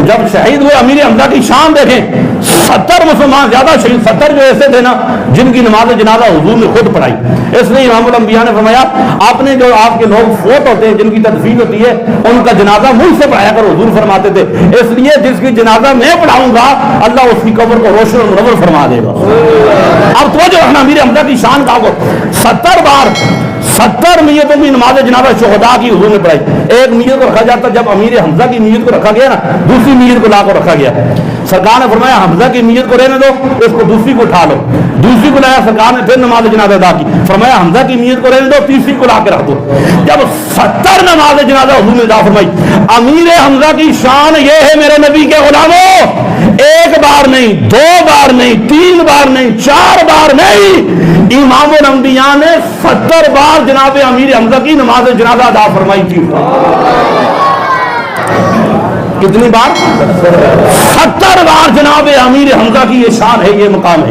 جب شہید ہوئے امیر حمزہ کی شان دیکھیں، 70 مسلمان زیادہ شہید، 70 جو ایسے تھے نا جن کی نماز جنازہ حضور نے خود پڑھائی. اس لیے امام الانبیاء نے فرمایا آپ نے جو آپ کے لوگ فوت ہوتے ہیں جن کی تدفین ہوتی ہے ان کا جنازہ مجھ سے پڑھایا کر، حضور فرماتے تھے. اس لیے جس کی جنازہ میں پڑھاؤں گا اللہ اس کی قبر کو روشن اور منور فرما دے گا. اب تو جو امیر حمزہ کی شان کا 70 بار 70 میتوں کی نماز جنازہ شہداء کی حضور نے پڑھائی. ایک میت کو رکھا جاتا، جب امیر حمزہ کی میت کو رکھا گیا نا دوسری میت کو لا کر رکھا گیا. سرکار نے فرمایا حمزہ کی میت کو رہنے دو، اس کو دوسری کو اٹھا لو. دوسری کو لایا، سرکار نے پھر نماز جنازہ ادا کی. فرمایا حمزہ کی میت کو رہنے دو، تیسری کو لا کے رکھ دو. جب 70 نماز جنازہ حضور نے ادا فرمائی. امیر حمزہ کی شان یہ ہے میرے نبی کے غلاموں، ایک بار نہیں، 2 بار نہیں، 3 بار نہیں، 4 بار نہیں، امام الانبیاء نے 70 بار جناب امیر حمزہ کی نماز جنازہ ادا فرمائی تھی. کتنی بار؟ 70 بار جناب امیر حمزہ کی یہ شان ہے، یہ مقام ہے.